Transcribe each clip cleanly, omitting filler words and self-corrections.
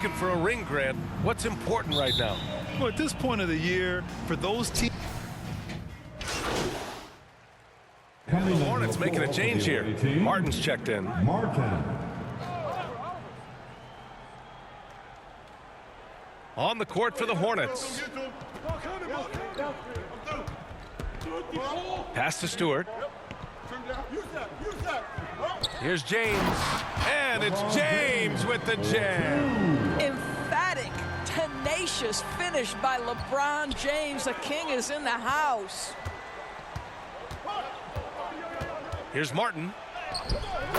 For a ring, Grant, what's important right now? Well, at this point of the year, for those teams... The Hornets making a change here. Martin's checked in. On the court for the Hornets. Pass to Stewart. Here's James. And it's James with the jam. Emphatic, tenacious finish by LeBron James. The king is in the house. Here's Martin.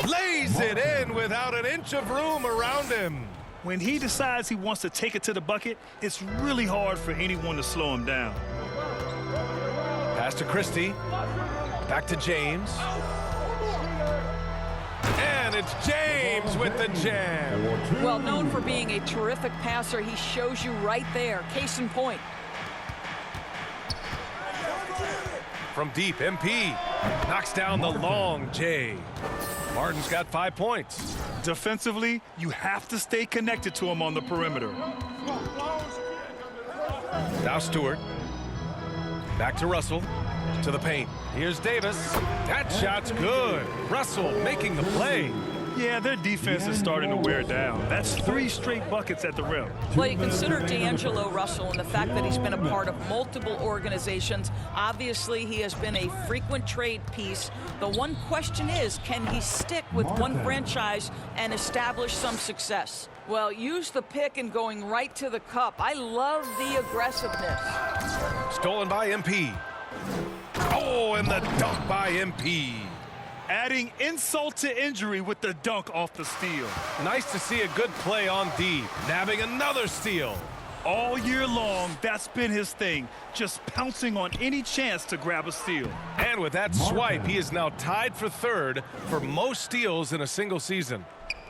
Lays it in without an inch of room around him. When he decides he wants to take it to the bucket, it's really hard for anyone to slow him down. Pass to Christie. Back to James. And it's James with the jam. Well, known for being a terrific passer, he shows you right there. Case in point. From deep, MP knocks down the long J. Martin's got 5 points. Defensively, you have to stay connected to him on the perimeter. Now Stewart. Back to Russell. To the paint. Here's Davis. That shot's good. Russell making the play. Yeah, their defense is starting to wear down. That's 3 straight buckets at the rim. Well, you consider D'Angelo Russell and the fact that he's been a part of multiple organizations. Obviously, he has been a frequent trade piece. The one question is, can he stick with one franchise and establish some success? Well, use the pick and going right to the cup. I love the aggressiveness. Stolen by MP. Oh, and the dunk by MP. Adding insult to injury with the dunk off the steal. Nice to see a good play on D. Nabbing another steal. All year long, that's been his thing. Just pouncing on any chance to grab a steal. And with that swipe, he is now tied for third for most steals in a single season.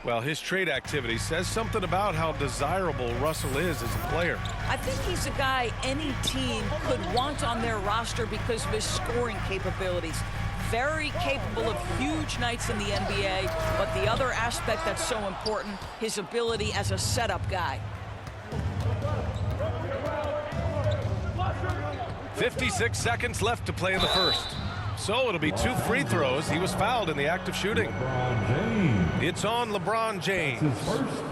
Well, his trade activity says something about how desirable Russell is as a player. I think he's a guy any team could want on their roster because of his scoring capabilities. Very capable of huge nights in the NBA, but the other aspect that's so important, his ability as a setup guy. 56 seconds left to play in the first. So it'll be 2 free throws. He was fouled in the act of shooting. It's on LeBron James.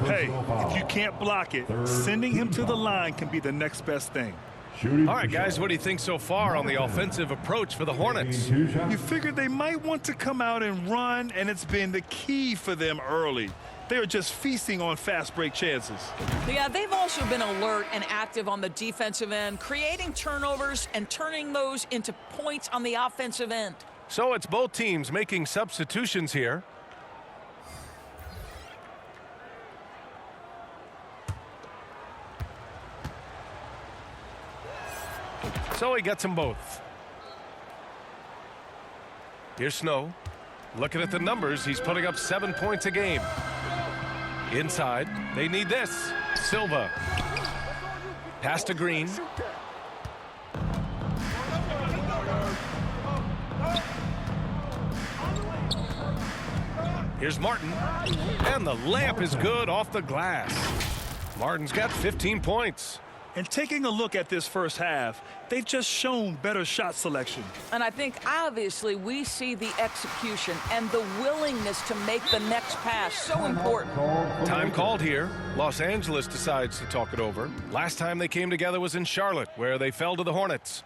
Hey, if you can't block it, sending him to the line can be the next best thing. All right, guys, what do you think so far on the offensive approach for the Hornets? You figured they might want to come out and run, and it's been the key for them early. They are just feasting on fast break chances. Yeah, they've also been alert and active on the defensive end, creating turnovers and turning those into points on the offensive end. So it's both teams making substitutions here. So he gets them both. Here's Snow. Looking at the numbers, he's putting up 7 points a game. Inside, they need this. Silva. Pass to Green. Here's Martin. And the layup is good off the glass. Martin's got 15 points. And taking a look at this first half, they've just shown better shot selection. And I think, obviously, we see the execution and the willingness to make the next pass so important. Time called here. Los Angeles decides to talk it over. Last time they came together was in Charlotte, where they fell to the Hornets.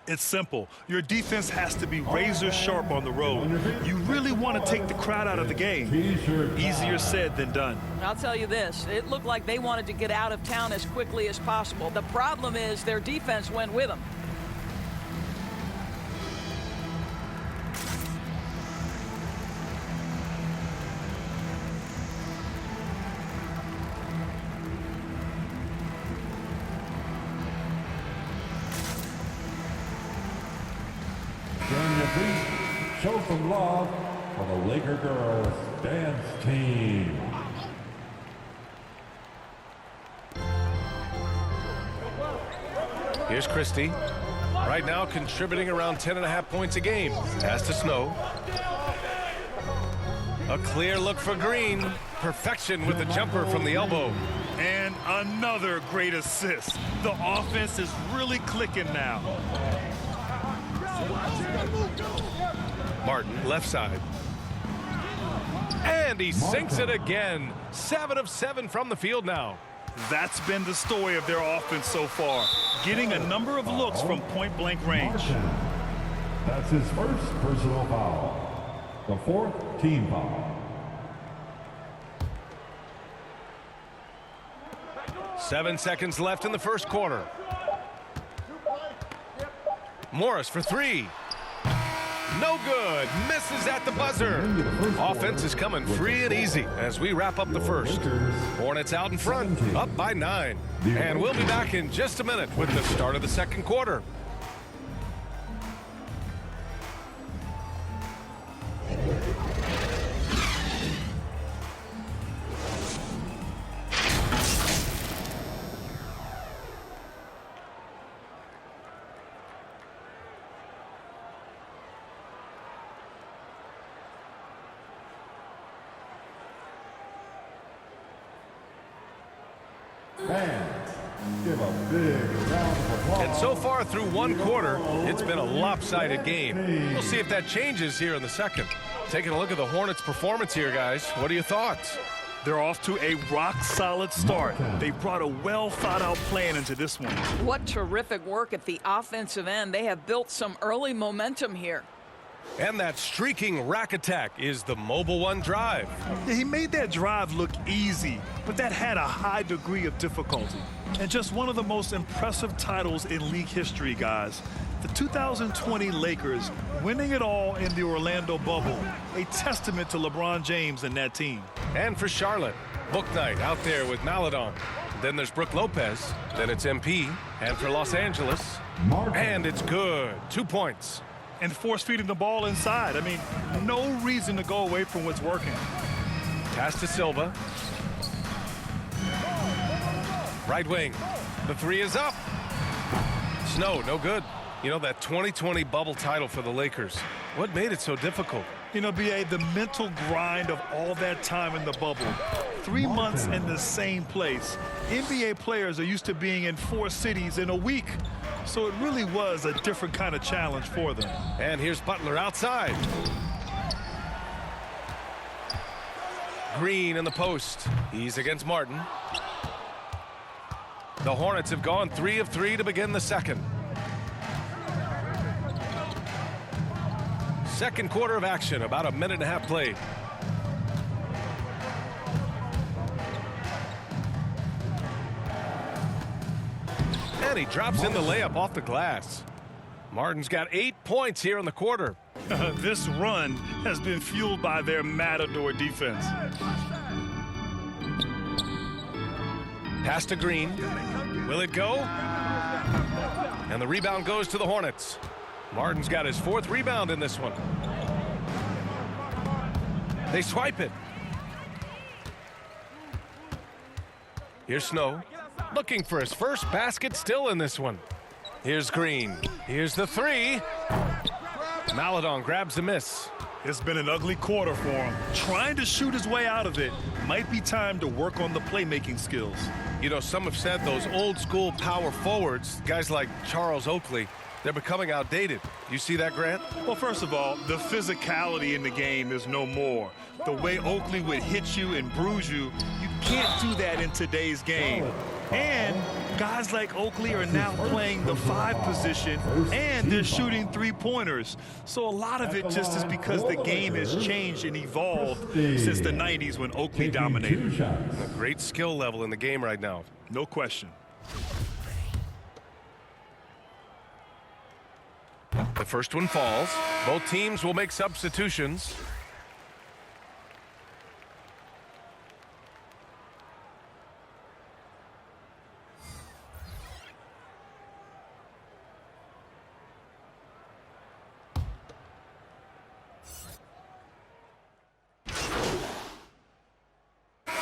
It's simple. Your defense has to be razor sharp on the road. You really want to take the crowd out of the game. Easier said than done. I'll tell you this, it looked like they wanted to get out of town as quickly as possible. The problem is their defense went with them. Join your feet, show some love for the Laker girls dance team. Here's Christie. Right now contributing around 10.5 points a game. Pass to Snow. A clear look for Green. Perfection with the jumper from the elbow. And another great assist. The offense is really clicking now. Martin, left side. And he sinks it again. 7 of 7 from the field now. That's been the story of their offense so far, getting a number of looks from point-blank range. That's his first personal foul. The 4th team foul. 7 seconds left in the first quarter. Morris for 3. No good. Misses at the buzzer. Offense is coming free and easy as we wrap up the first. Hornets out in front, up by 9. And we'll be back in just a minute with the start of the second quarter. Give a big round of applause. And so far through one quarter, it's been a lopsided game. We'll see if that changes here in the second. Taking a look at the Hornets' performance here, guys. What are your thoughts? They're off to a rock-solid start. They brought a well-thought-out plan into this one. What terrific work at the offensive end. They have built some early momentum here. And that streaking rack attack is the Mobile One drive. Yeah, he made that drive look easy, but that had a high degree of difficulty. And just one of the most impressive titles in league history, guys. The 2020 Lakers winning it all in the Orlando bubble. A testament to LeBron James and that team. And for Charlotte, Book Night out there with Maledon. Then there's Brooke Lopez. Then it's MP. And for Los Angeles. And it's good. 2 points. And force feeding the ball inside. I mean, no reason to go away from what's working. Pass to Silva. Right wing. The 3 is up. Snow, no good. You know, that 2020 bubble title for the Lakers. What made it so difficult? You know, B.A., the mental grind of all that time in the bubble. 3 months in the same place. NBA players are used to being in 4 cities in a week. So it really was a different kind of challenge for them. And here's Butler outside. Green in the post. He's against Martin. The Hornets have gone 3 of 3 to begin the second. Second quarter of action, about a minute and a half played. And he drops in the layup off the glass. Martin's got 8 points here in the quarter. This run has been fueled by their Matador defense. Pass to Green. Will it go? And the rebound goes to the Hornets. Martin's got his 4th rebound in this one. They swipe it. Here's Snow. Looking for his first basket still in this one. Here's Green. Here's the 3. Maledon grabs the miss. It's been an ugly quarter for him. Trying to shoot his way out of it. Might be time to work on the playmaking skills. You know, some have said those old school power forwards, guys like Charles Oakley, they're becoming outdated. You see that, Grant? Well, first of all, the physicality in the game is no more. The way Oakley would hit you and bruise you, you can't do that in today's game. And guys like Oakley are now playing the 5 position, and they're shooting 3-pointers. So a lot of it just is because the game has changed and evolved since the 90s when Oakley dominated. A great skill level in the game right now. No question. The first one falls. Both teams will make substitutions.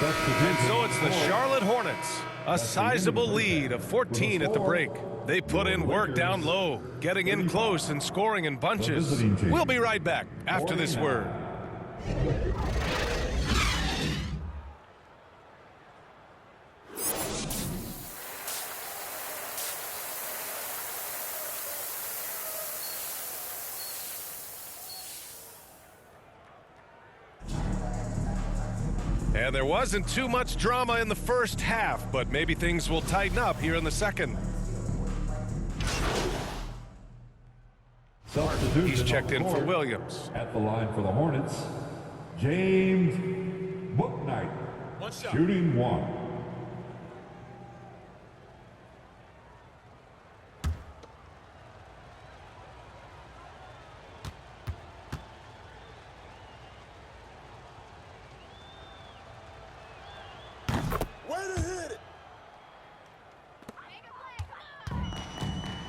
And so it's the Charlotte Hornets. A sizable lead of 14 at the break. They put in work down low, getting in close and scoring in bunches. We'll be right back after this word. And there wasn't too much drama in the first half, but maybe things will tighten up here in the second. He's checked in for Williams. At the line for the Hornets, James Booknight, shooting 1.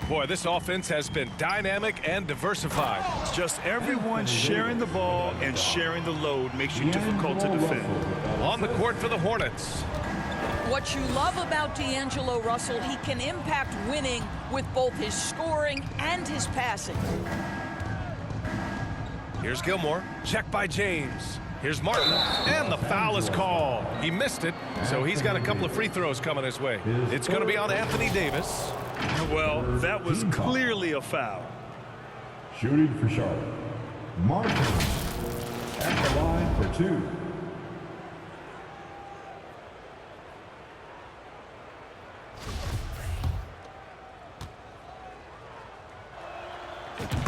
Boy, this offense has been dynamic and diversified. Just everyone sharing the ball and sharing the load makes you difficult to defend. On the court for the Hornets. What you love about D'Angelo Russell, he can impact winning with both his scoring and his passing. Here's Gilmore. Check by James. Here's Martin. And the foul is called. He missed it, so he's got a couple of free throws coming his way. It's going to be on Anthony Davis. Well, that was clearly a foul. Shooting for Charlotte, Martin at the line for 2.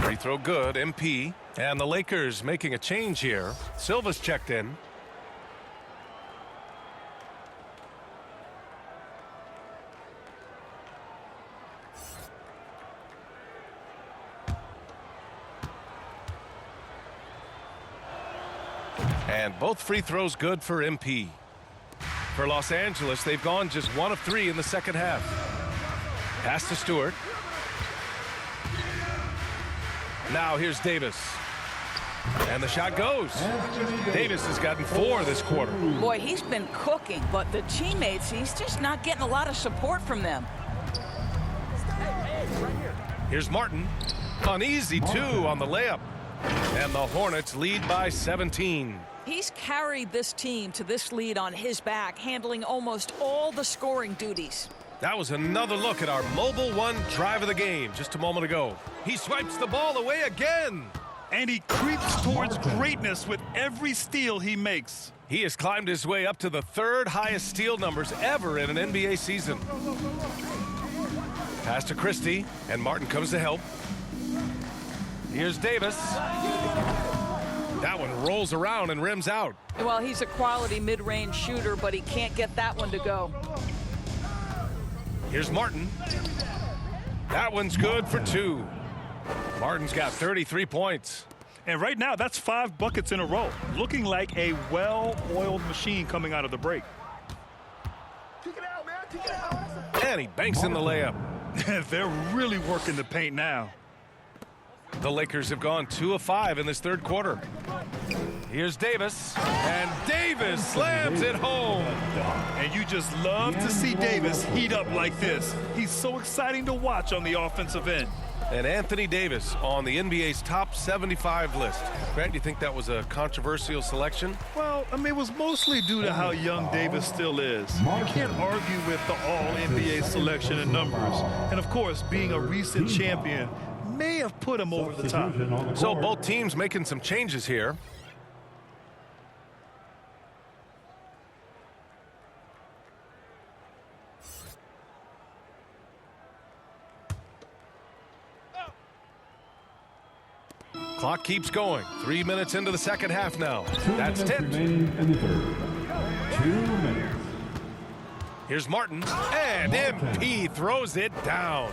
Free throw good, MP. And the Lakers making a change here. Silva's checked in. And both free throws good for MP. For Los Angeles, they've gone just 1 of 3 in the second half. Pass to Stewart. Now here's Davis. And the shot goes. Davis has gotten 4 this quarter. Boy, he's been cooking, but the teammates, he's just not getting a lot of support from them. Here's Martin. An easy 2 on the layup. And the Hornets lead by 17. He's carried this team to this lead on his back, handling almost all the scoring duties. That was another look at our Mobile One drive of the game just a moment ago. He swipes the ball away again. And he creeps towards greatness with every steal he makes. He has climbed his way up to the 3rd highest steal numbers ever in an NBA season. Pass to Christie, and Martin comes to help. Here's Davis. That one rolls around and rims out. Well, he's a quality mid-range shooter, but he can't get that one to go. Here's Martin. That one's good for 2. Martin's got 33 points. And right now, that's 5 buckets in a row. Looking like a well-oiled machine coming out of the break. And he banks in the layup. They're really working the paint now. The Lakers have gone 2 of 5 in this third quarter. Here's Davis, and Davis slams it home. And you just love to see Davis heat up like this. He's so exciting to watch on the offensive end. And Anthony Davis on the NBA's top 75 list. Grant, do you think that was a controversial selection? Well, I mean, it was mostly due to how young Davis still is. You can't argue with the all-NBA selection and numbers. And, of course, being a recent champion may have put him over the top. So both teams making some changes here. Clock keeps going. 3 minutes into the second half now. That's 10. Remaining in the third. 2 minutes. Here's Martin, and MP throws it down.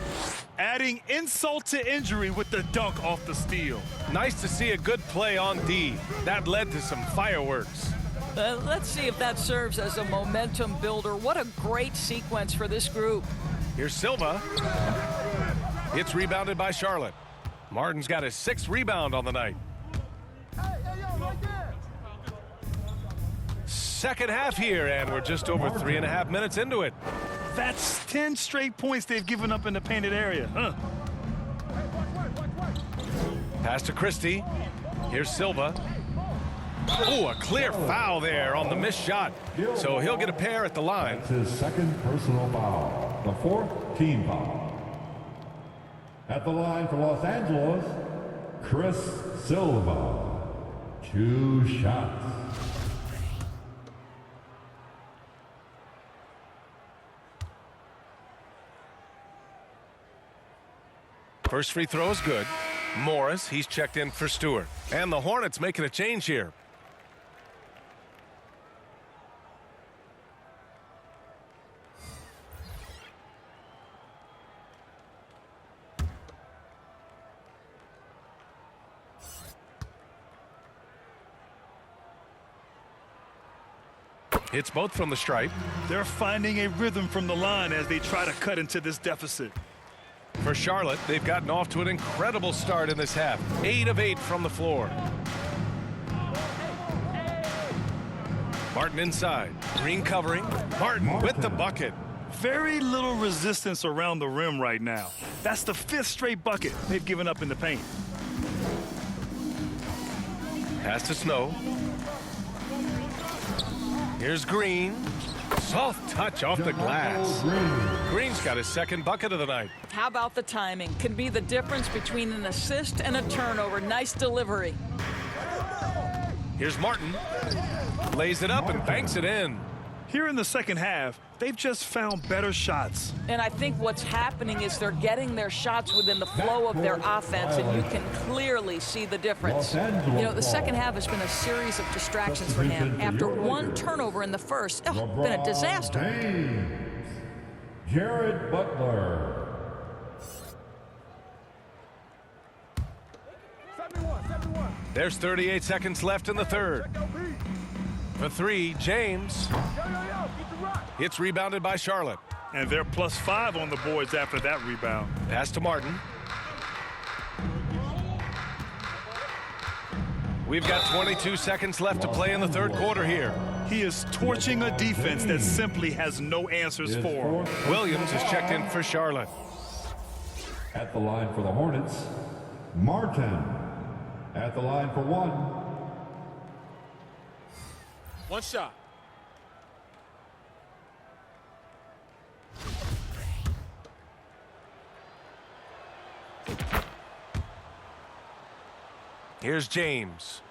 Adding insult to injury with the dunk off the steal. Nice to see a good play on D. That led to some fireworks. Let's see if that serves as a momentum builder. What a great sequence for this group. Here's Silva. It's rebounded by Charlotte. Martin's got his 6th rebound on the night. Second half here, and we're just over 3.5 minutes into it. That's 10 straight points they've given up in the painted area. Pass to Christie. Here's Silva. Oh, a clear foul there on the missed shot. So he'll get a pair at the line. That's his 2nd personal foul. The 4th team foul. At the line for Los Angeles, Chris Silva. 2 shots. First free throw is good. Morris, he's checked in for Stewart. And the Hornets making a change here. Hits both from the stripe. They're finding a rhythm from the line as they try to cut into this deficit. For Charlotte, they've gotten off to an incredible start in this half. 8 of 8 from the floor. Martin inside. Green covering. Martin with the bucket. Very little resistance around the rim right now. That's the 5th straight bucket they've given up in the paint. Pass to Snow. Here's Green. Soft touch off the glass. Green's got his second bucket of the night. How about the timing? Can be the difference between an assist and a turnover. Nice delivery. Here's Martin. Lays it up and banks it in. Here in the second half, they've just found better shots. And I think what's happening is they're getting their shots within the flow of their offense, and you can clearly see the difference. You know, the second half has been a series of distractions for him. After one turnover in the first, it's been a disaster. Jared Butler. There's 38 seconds left in the third. For 3, James. It's rebounded by Charlotte. And they're +5 on the boards after that rebound. Pass to Martin. We've got 22 seconds left to play in the third quarter here. He is torching a defense that simply has no answers for him. Williams is checked in for Charlotte. At the line for the Hornets, Martin. At the line for 1. One shot. Here's James.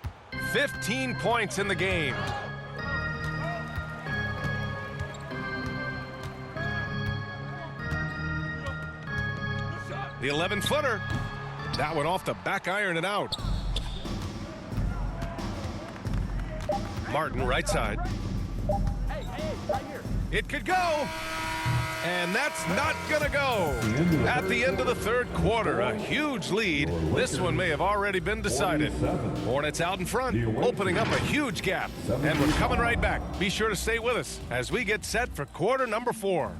15 points in the game. The 11-footer. That one off the back iron and out. Martin, right side. It could go. And that's not going to go. At the end of the third quarter, a huge lead. This one may have already been decided. Hornets out in front, opening up a huge gap. And we're coming right back. Be sure to stay with us as we get set for quarter number 4.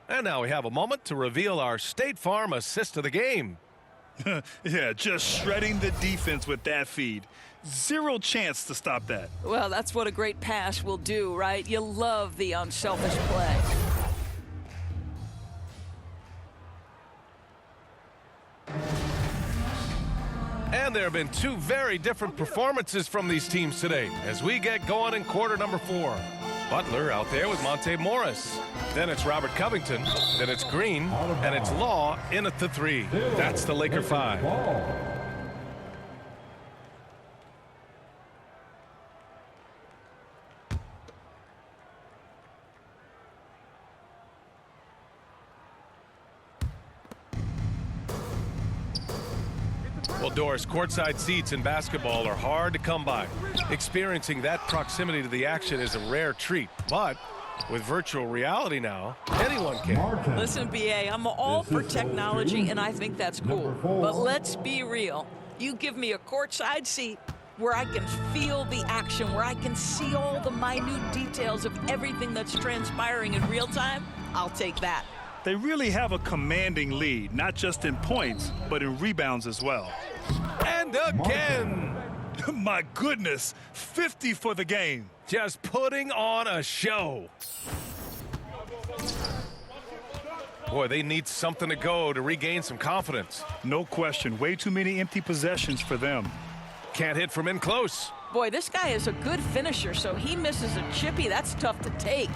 And now we have a moment to reveal our State Farm assist of the game. Yeah, just shredding the defense with that feed. Zero chance to stop that. Well, that's what a great pass will do, right? You love the unselfish play. And there have been 2 very different performances from these teams today as we get going in quarter number 4. Butler out there with Monte Morris. Then it's Robert Covington. Then it's Green. And it's Law in at the 3. That's the Laker 5. Well, Doris, courtside seats in basketball are hard to come by. Experiencing that proximity to the action is a rare treat. But with virtual reality now, anyone can. Listen, BA, I'm all for technology, and I think that's cool. But let's be real. You give me a courtside seat where I can feel the action, where I can see all the minute details of everything that's transpiring in real time, I'll take that. They really have a commanding lead, not just in points, but in rebounds as well. And again. My goodness, 50 for the game. Just putting on a show. Boy, they need something to go to regain some confidence. No question. Way too many empty possessions for them. Can't hit from in close. Boy, this guy is a good finisher, so he misses a chippy. That's tough to take.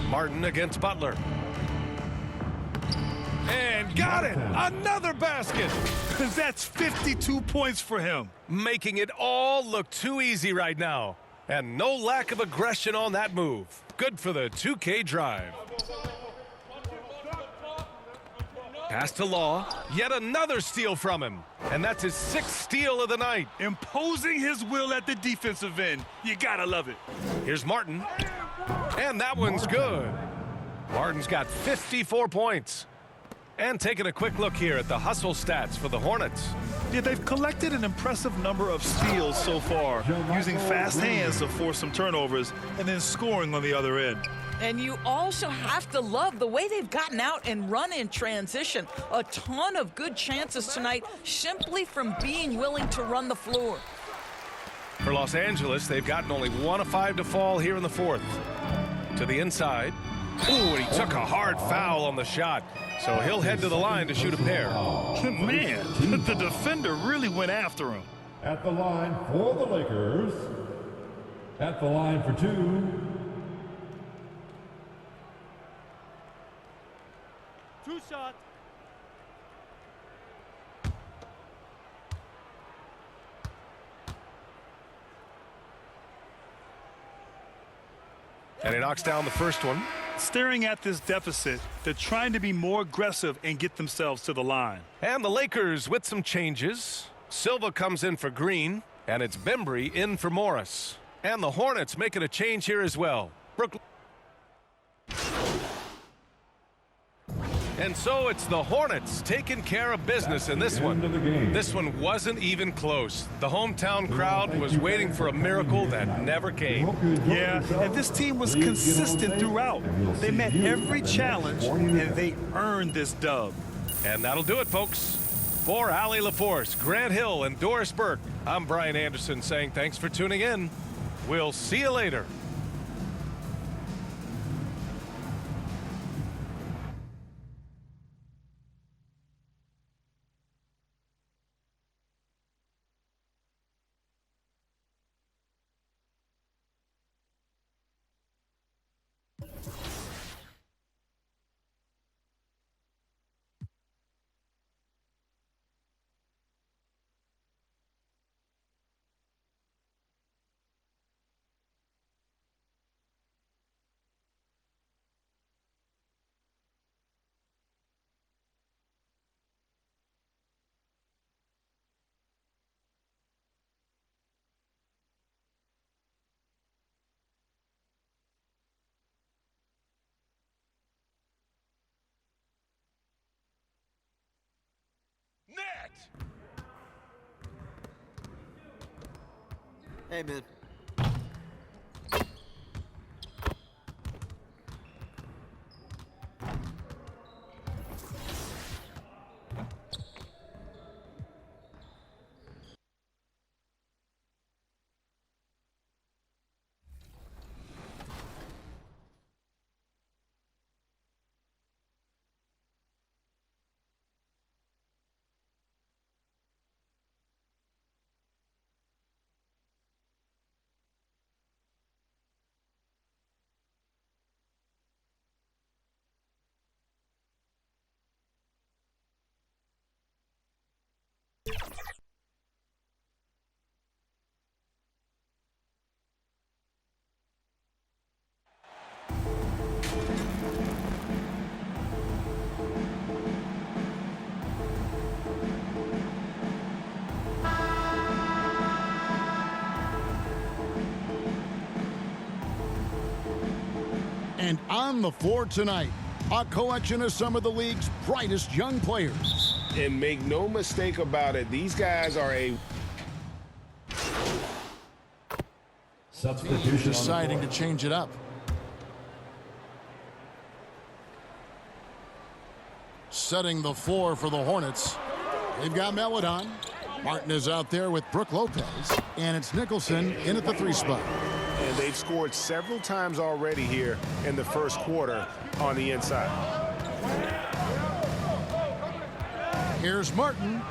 Martin against Butler. And got it! Another basket! That's 52 points for him. Making it all look too easy right now. And no lack of aggression on that move. Good for the 2K drive. Pass to Law. Yet another steal from him. And that's his 6th steal of the night. Imposing his will at the defensive end. You gotta love it. Here's Martin. And that one's good. Martin's got 54 points. And taking a quick look here at the hustle stats for the Hornets. Yeah, they've collected an impressive number of steals so far, using fast hands to force some turnovers and then scoring on the other end. And you also have to love the way they've gotten out and run in transition. A ton of good chances tonight simply from being willing to run the floor. For Los Angeles, they've gotten only 1 of 5 to fall here in the 4th. To the inside. Ooh, and he took a hard foul on the shot. So he'll head to the line to shoot a pair. Man, the defender really went after him. At the line for the Lakers. At the line for 2. Two shots. And he knocks down the first one. Staring at this deficit, they're trying to be more aggressive and get themselves to the line. And the Lakers with some changes. Silva comes in for Green, and it's Bembry in for Morris. And the Hornets making a change here as well. Brooklyn. And so it's the Hornets taking care of business in this one. This one wasn't even close. The hometown crowd was waiting for a miracle that never came. Yeah, and this team was consistent throughout. They met every challenge, and they earned this dub. And that'll do it, folks. For Allie LaForce, Grant Hill, and Doris Burke, I'm Brian Anderson saying thanks for tuning in. We'll see you later. Net! Hey, man. And on the floor tonight, a collection of some of the league's brightest young players. And make no mistake about it, these guys are a... Substitution. Deciding to change it up. Setting the floor for the Hornets. They've got Melodon. Martin is out there with Brooke Lopez. And it's Nicholson in at the 3 spot. And they've scored several times already here in the first quarter on the inside. Here's Martin.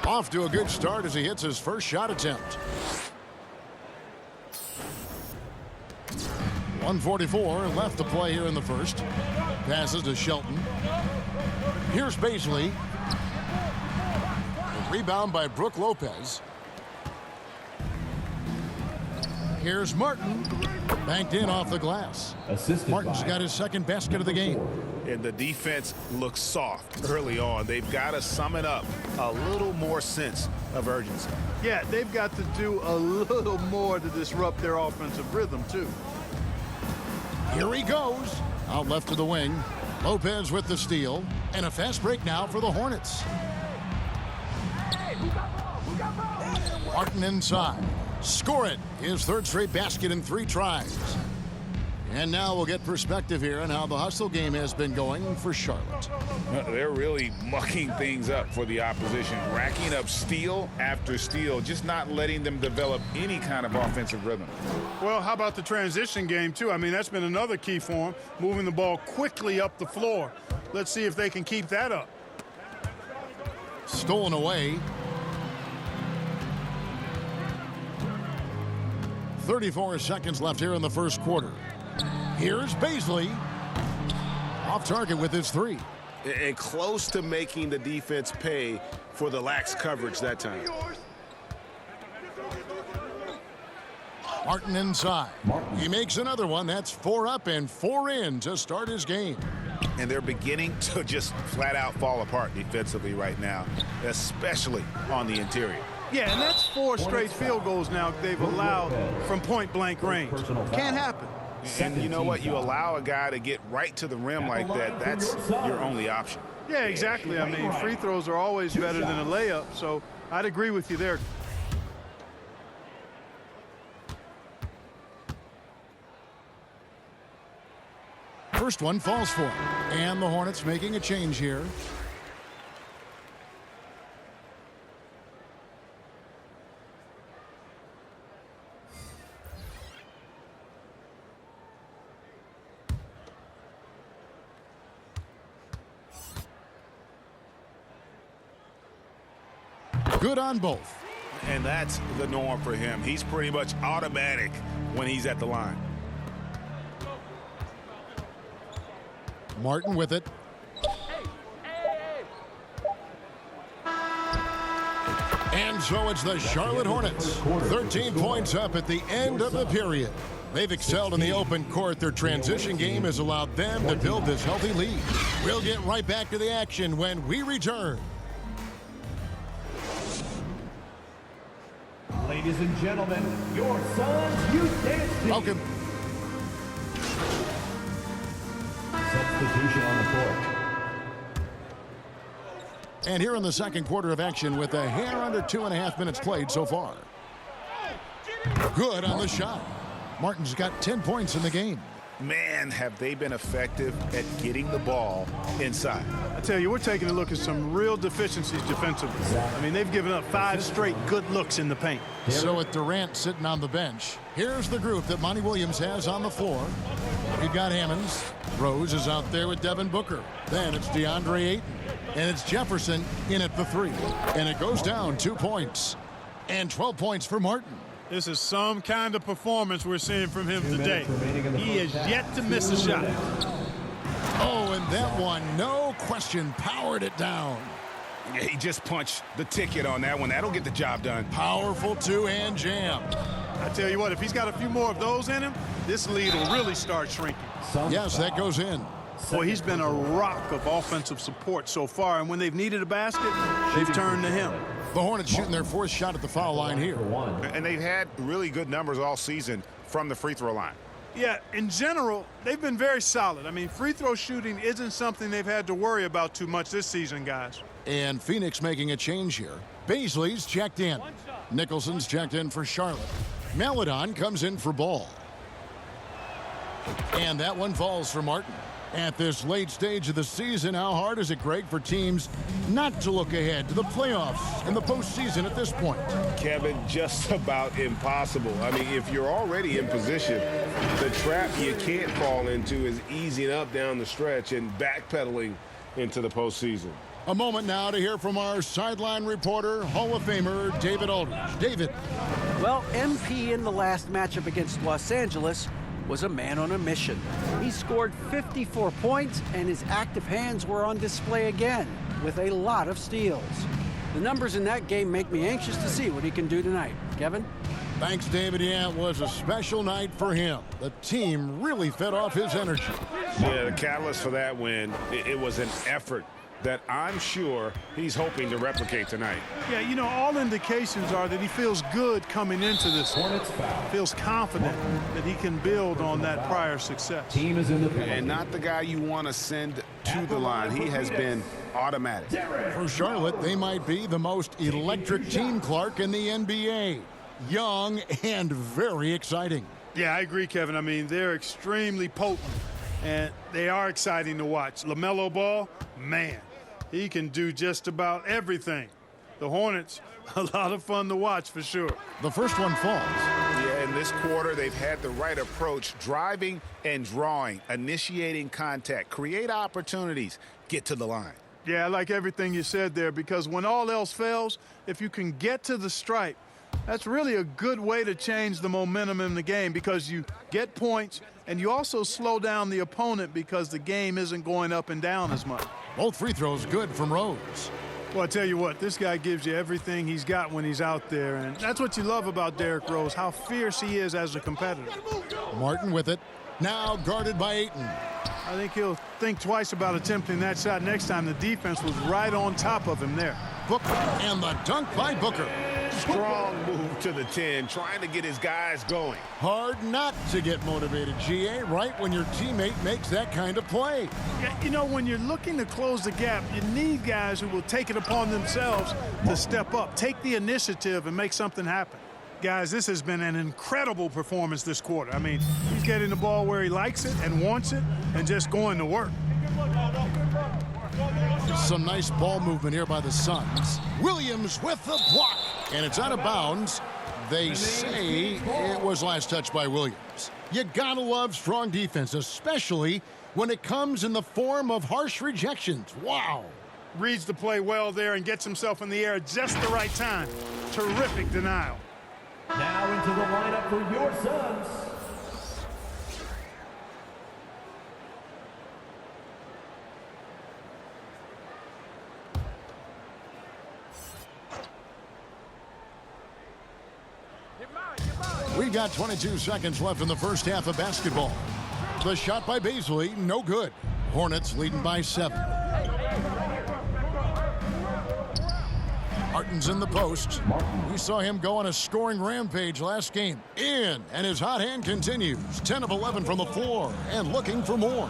Off to a good start as he hits his first shot attempt. 1:44 left to play here in the first. Passes to Shelton. Here's Baisley. Rebound by Brook Lopez. Here's Martin. Banked in off the glass. Martin's got his second basket of the game. And the defense looks soft early on. They've got to sum it up. A little more sense of urgency. Yeah, they've got to do a little more to disrupt their offensive rhythm, too. Here he goes. Out left to the wing. Lopez with the steal. And a fast break now for the Hornets. Martin inside. Score it. His third straight basket in 3 tries. And now we'll get perspective here on how the hustle game has been going for Charlotte. They're really mucking things up for the opposition, racking up steal after steal, just not letting them develop any kind of offensive rhythm. Well, how about the transition game, too? I mean, that's been another key for them, moving the ball quickly up the floor. Let's see if they can keep that up. Stolen away. 34 seconds left here in the first quarter. Here's Baisley. Off target with his 3. And close to making the defense pay for the lax coverage that time. Martin inside. He makes another one. That's 4 up and 4 in to start his game. And they're beginning to just flat out fall apart defensively right now, especially on the interior. Yeah, and that's 4 straight field goals now they've allowed from point-blank range. Can't happen. And you know what? You allow a guy to get right to the rim like that, that's your only option. Yeah, exactly. I mean, free throws are always better than a layup, so I'd agree with you there. First one falls for him. And the Hornets making a change here. Good on both. And that's the norm for him. He's pretty much automatic when he's at the line. Martin with it. And so it's the Charlotte Hornets. 13 points up at the end of the period. They've excelled in the open court. Their transition game has allowed them to build this healthy lead. We'll get right back to the action when we return. Ladies and gentlemen, your son's youth dance team. Welcome. Substitution on the court. And here in the second quarter of action with a hair under 2.5 minutes played so far. Good on the shot. Martin's got 10 points in the game. Man, have they been effective at getting the ball inside. I tell you, we're taking a look at some real deficiencies defensively. I mean, they've given up 5 straight good looks in the paint. So with Durant sitting on the bench, here's the group that Monty Williams has on the floor. You've got Hammonds. Rose is out there with Devin Booker. Then it's DeAndre Ayton. And it's Jefferson in at the 3. And it goes down 2 points. And 12 points for Martin. This is some kind of performance we're seeing from him today. He is yet to miss a shot. Oh, and that one, no question, powered it down. Yeah, he just punched the ticket on that one. That'll get the job done. Powerful 2-hand jam. I tell you what, if he's got a few more of those in him, this lead will really start shrinking. Yes, that goes in. Boy, he's been a rock of offensive support so far, and when they've needed a basket, they've turned to him. The Hornets shooting their 4th shot at the foul line here. And they've had really good numbers all season from the free throw line. Yeah, in general, they've been very solid. I mean, free throw shooting isn't something they've had to worry about too much this season, guys. And Phoenix making a change here. Baisley's checked in. Nicholson's checked in for Charlotte. Maledon comes in for Ball. And that one falls for Martin. At this late stage of the season, how hard is it, Greg, for teams not to look ahead to the playoffs and the postseason at this point? Kevin, just about impossible. I mean, if you're already in position, the trap you can't fall into is easing up down the stretch and backpedaling into the postseason. A moment now to hear from our sideline reporter, Hall of Famer David Aldridge. David. Well, MP in the last matchup against Los Angeles was a man on a mission. He scored 54 points, and his active hands were on display again, with a lot of steals. The numbers in that game make me anxious to see what he can do tonight. Kevin? Thanks, David. Yeah, it was a special night for him. The team really fed off his energy. Yeah, the catalyst for that win, it was an effort that I'm sure he's hoping to replicate tonight. Yeah, you know, all indications are that he feels good coming into this one. Feels confident that he can build on that prior success. Team is in the penalty. And not the guy you want to send to the line. He has been automatic. For Charlotte, they might be the most electric team, Clark, in the NBA. Young and very exciting. Yeah, I agree, Kevin. I mean, they're extremely potent, and they are exciting to watch. LaMelo Ball, man, he can do just about everything. The Hornets, a lot of fun to watch for sure. The first one falls. Yeah, in this quarter, they've had the right approach, driving and drawing, initiating contact, create opportunities, get to the line. Yeah, I like everything you said there, because when all else fails, if you can get to the stripe, that's really a good way to change the momentum in the game, because you get points and you also slow down the opponent because the game isn't going up and down as much. Both free throws good from Rose. Well, I tell you what, this guy gives you everything he's got when he's out there, and that's what you love about Derrick Rose, how fierce he is as a competitor. Martin with it. Now guarded by Ayton. I think he'll think twice about attempting that shot next time. The defense was right on top of him there. Booker, and the dunk by Booker. Strong move to the 10, trying to get his guys going. Hard not to get motivated, GA, right when your teammate makes that kind of play. Yeah, you know, when you're looking to close the gap, you need guys who will take it upon themselves to step up, take the initiative, and make something happen. Guys, this has been an incredible performance this quarter. I mean, he's getting the ball where he likes it and wants it and just going to work. Some nice ball movement here by the Suns. Williams with the block, and it's out of bounds. They say it was last touched by Williams. You gotta love strong defense, especially when it comes in the form of harsh rejections. Wow. Reads the play well there and gets himself in the air at just the right time. Terrific denial. Now into the lineup for your Suns. We got 22 seconds left in the first half of basketball. The shot by Baisley, no good. Hornets leading by 7. Martin's in the post. We saw him go on a scoring rampage last game. In, and his hot hand continues. 10 of 11 from the floor, and looking for more.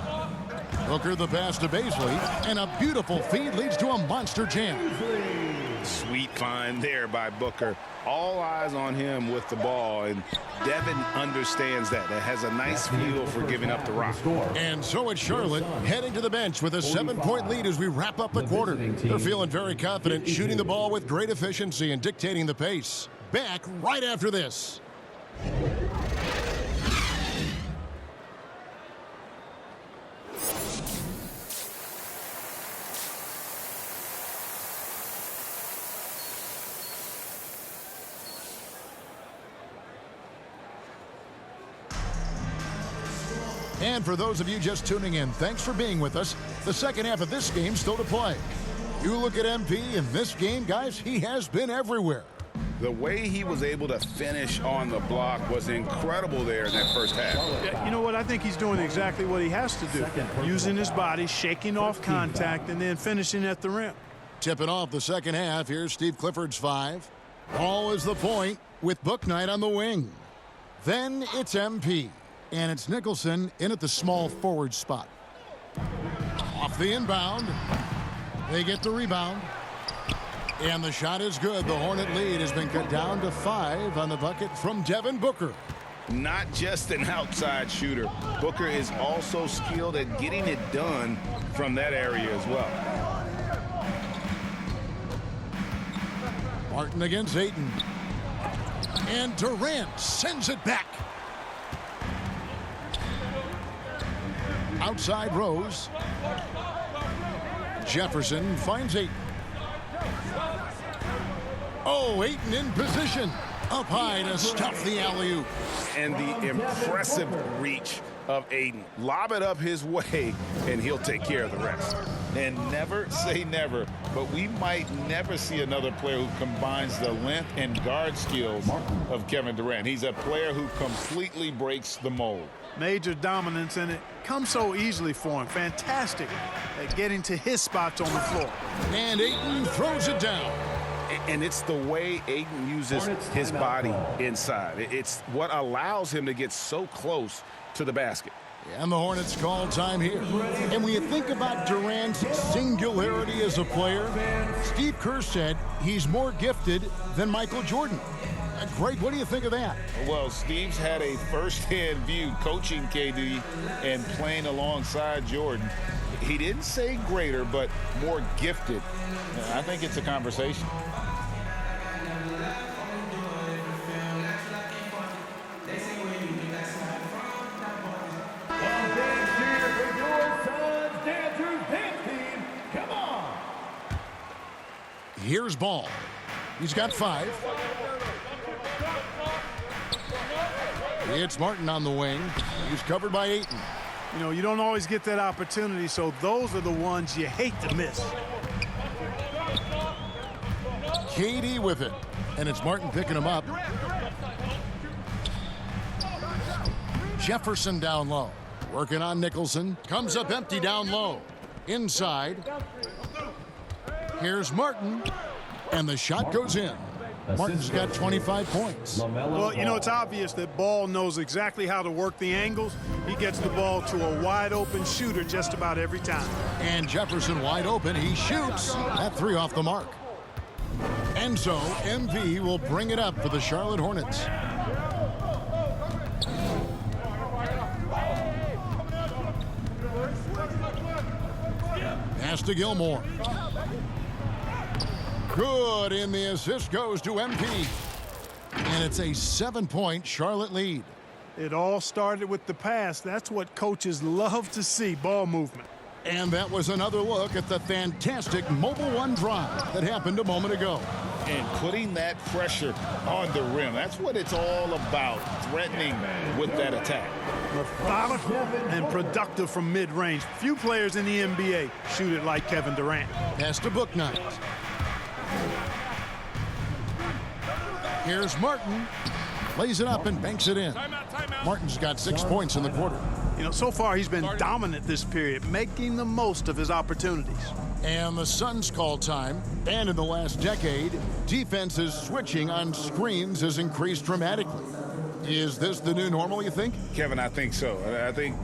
Booker the pass to Baisley, and a beautiful feed leads to a monster jam. Sweet find there by Booker. All eyes on him with the ball, and Devin understands that. That has a nice feel for giving up the rock. And so it's Charlotte heading to the bench with a 7-point lead as we wrap up the quarter. They're feeling very confident, shooting the ball with great efficiency and dictating the pace. Back right after this. And for those of you just tuning in, thanks for being with us. The second half of this game still to play. You look at MP in this game, guys, he has been everywhere. The way he was able to finish on the block was incredible there in that first half. Yeah, you know what? I think he's doing exactly what he has to do. Using his body, shaking off contact, and then finishing at the rim. Tipping off the second half, here's Steve Clifford's 5. Ball is the point with Bouknight on the wing. Then it's MP. And it's Nicholson in at the small forward spot. Off the inbound. They get the rebound. And the shot is good. The Hornet lead has been cut down to 5 on the bucket from Devin Booker. not just an outside shooter. Booker is also skilled at getting it done from that area as well. Martin against Ayton. And Durant sends it back. Outside Rose. Jefferson finds Ayton. Oh, Ayton in position. Up high to stuff the alley-oop. And the impressive reach of Ayton. Lob it up his way, and he'll take care of the rest. And never say never, but we might never see another player who combines the length and guard skills of Kevin Durant. He's a player who completely breaks the mold. Major dominance, and it comes so easily for him. Fantastic at getting to his spots on the floor. And Ayton throws it down. And it's the way Ayton uses his body inside. It's what allows him to get so close to the basket. And the Hornets call time here. And when you think about Durant's singularity as a player, Steve Kerr said he's more gifted than Michael Jordan. Greg, what do you think of that? Well, Steve's had a first-hand view coaching KD and playing alongside Jordan. He didn't say greater, but more gifted. I think it's a conversation. Here's Ball. He's got 5. It's Martin on the wing. He's covered by Ayton. You know, you don't always get that opportunity, so those are the ones you hate to miss. KD with it. And it's Martin picking him up. Jefferson down low. Working on Nicholson. Comes up empty down low. Inside. Here's Martin. And the shot goes in. Martin's got 25 points. Well, you know, it's obvious that Ball knows exactly how to work the angles. He gets the ball to a wide-open shooter just about every time. And Jefferson wide open. He shoots. That 3 off the mark. And so MV will bring it up for the Charlotte Hornets. Pass to Gilmore. Good, and the assist goes to MP. And it's a 7-point Charlotte lead. It all started with the pass. That's what coaches love to see, ball movement. And that was another look at the fantastic Mobile One drive that happened a moment ago. And putting that pressure on the rim. That's what it's all about, threatening with that attack. Methodical and productive from mid-range. Few players in the NBA shoot it like Kevin Durant. Pass to Bouknight. Here's Martin. Lays it up and banks it in. Martin's got 6 points in the quarter. You know, so far he's been dominant this period, making the most of his opportunities. And the Suns call time. And in the last decade, defenses switching on screens has increased dramatically. Is this the new normal, you think? Kevin, I think so. I think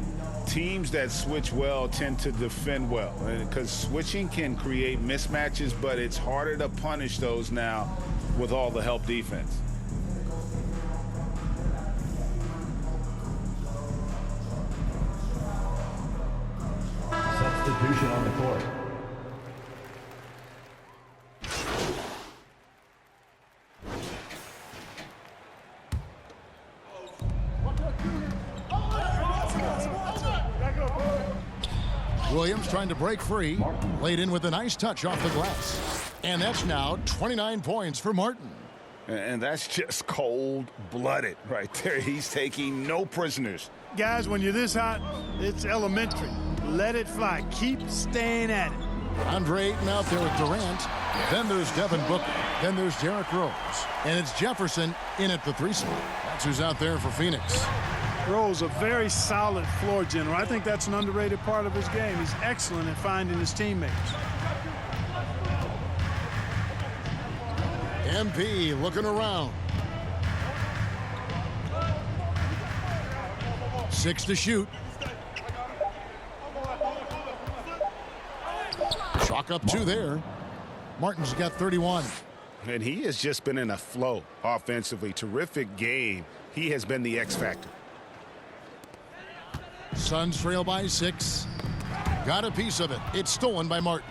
teams that switch well tend to defend well, because switching can create mismatches, but it's harder to punish those now with all the help defense. Substitution on the court. Williams trying to break free. Laid in with a nice touch off the glass. And that's now 29 points for Martin. And that's just cold-blooded right there. He's taking no prisoners. Guys, when you're this hot, it's elementary. Let it fly. Keep staying at it. Andre Ayton out there with Durant. Then there's Devin Booker. Then there's Derrick Rose. And it's Jefferson in at the 3 spot. That's who's out there for Phoenix. Rose, a very solid floor general. I think that's an underrated part of his game. He's excellent at finding his teammates. MP looking around. 6 to shoot. Chalk up 2 there. Martin's got 31. And he has just been in a flow offensively. Terrific game. He has been the X factor. Suns trail by 6. Got a piece of it. It's stolen by Martin.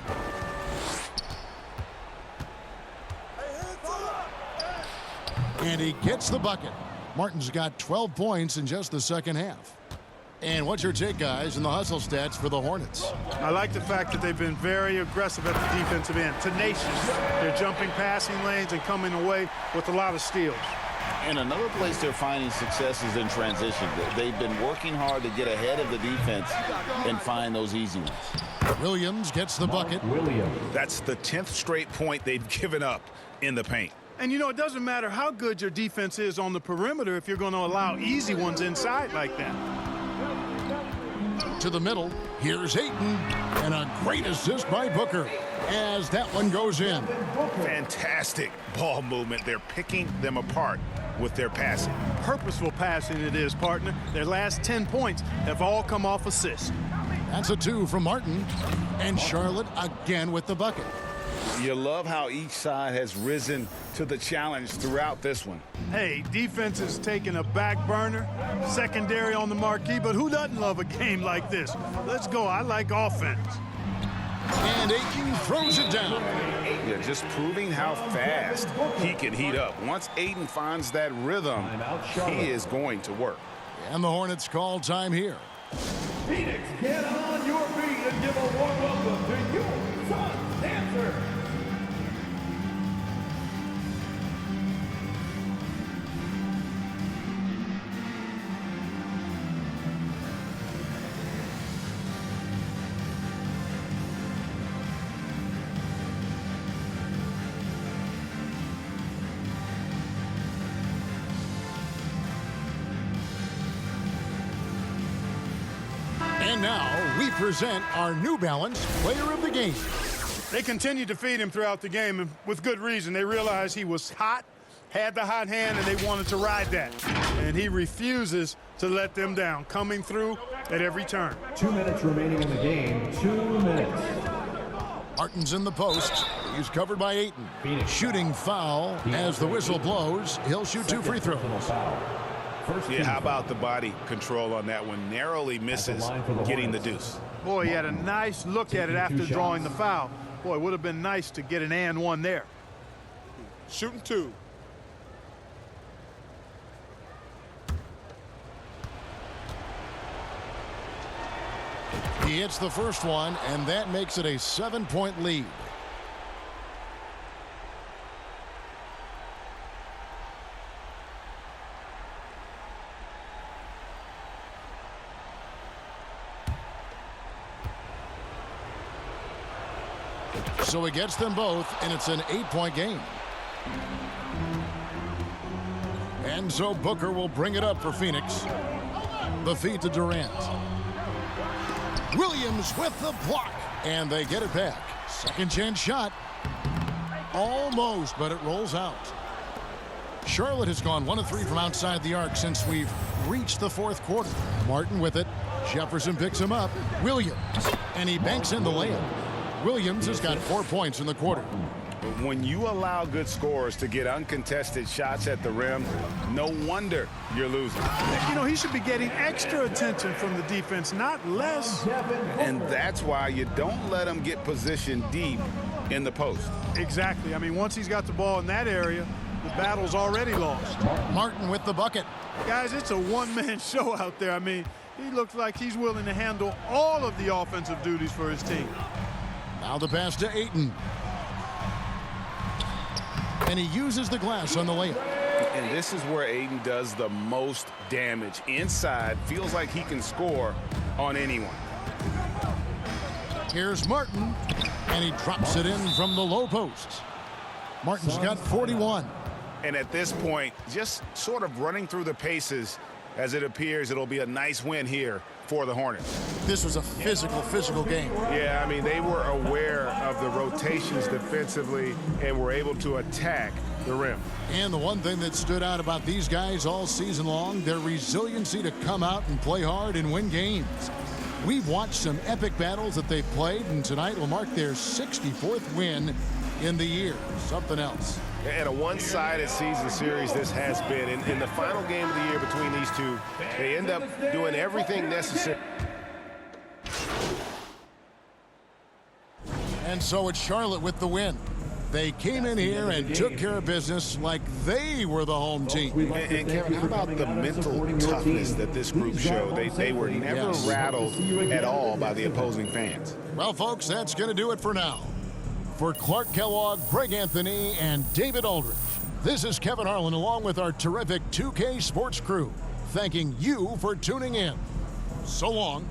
And he gets the bucket. Martin's got 12 points in just the second half. And what's your take, guys, in the hustle stats for the Hornets? I like the fact that they've been very aggressive at the defensive end. Tenacious. They're jumping passing lanes and coming away with a lot of steals. And another place they're finding success is in transition. They've been working hard to get ahead of the defense and find those easy ones. Williams gets the bucket. That's the 10th straight point they've given up in the paint. And, you know, it doesn't matter how good your defense is on the perimeter if you're going to allow easy ones inside like that. To the middle. Here's Ayton. And a great assist by Booker as that one goes in. Fantastic ball movement. They're picking them apart with their passing. Purposeful passing it is, partner. Their last 10 points have all come off assists. That's a 2 from Martin. And Charlotte again with the bucket. You love how each side has risen to the challenge throughout this one. Hey, defense is taking a back burner, secondary on the marquee, but who doesn't love a game like this? Let's go. I like offense. And Ayton throws it down. Yeah, just proving how fast he can heat up. Once Ayton finds that rhythm, he is going to work. And the Hornets call time here. Phoenix, get on your feet and give a warm welcome to your Suns dancers. And now we present our New Balance Player of the Game. They continued to feed him throughout the game, and with good reason. They realized he was hot, had the hot hand, and they wanted to ride that. And he refuses to let them down, coming through at every turn. 2 minutes remaining in the game. 2 minutes. Martin's in the post. He's covered by Ayton. Shooting foul as the whistle blows. He'll shoot 2 free throws. Yeah, how about the body control on that one? Narrowly misses getting the deuce. Boy, he had a nice look at it after drawing the foul. Boy, it would have been nice to get an and one there. Shooting 2. He hits the first one, and that makes it a 7-point lead. So he gets them both, and it's an 8-point game. And so Booker will bring it up for Phoenix. The feed to Durant. Williams with the block, and they get it back. Second chance shot. Almost, but it rolls out. Charlotte has gone 1 of 3 from outside the arc since we've reached the fourth quarter. Martin with it. Jefferson picks him up. Williams, and he banks in the layup. Williams has got 4 points in the quarter. When you allow good scorers to get uncontested shots at the rim, no wonder you're losing. You know, he should be getting extra attention from the defense, not less. And that's why you don't let him get positioned deep in the post. Exactly. I mean, once he's got the ball in that area, the battle's already lost. Martin with the bucket. Guys, it's a one-man show out there. I mean, he looks like he's willing to handle all of the offensive duties for his team. Now the pass to Ayton. And he uses the glass on the layup. And this is where Ayton does the most damage. Inside, feels like he can score on anyone. Here's Martin, and he drops it in from the low post. Martin's got 41. And at this point, just sort of running through the paces, as it appears it'll be a nice win here for the Hornets. This was a physical game. Yeah, I mean, they were aware of the rotations defensively and were able to attack the rim. And the one thing that stood out about these guys all season long, their resiliency to come out and play hard and win games. We've watched some epic battles that they've played, and tonight will mark their 64th win in the year. Something else. And a one-sided season series this has been. In the final game of the year between these two, they end up doing everything necessary. And so it's Charlotte with the win. They came in here and took care of business like they were the home team. And Kevin, how about the mental toughness that this group showed? They were never rattled at all by the opposing fans. Well, folks, that's going to do it for now. For Clark Kellogg, Greg Anthony, and David Aldridge, this is Kevin Harlan along with our terrific 2K Sports crew, thanking you for tuning in. So long.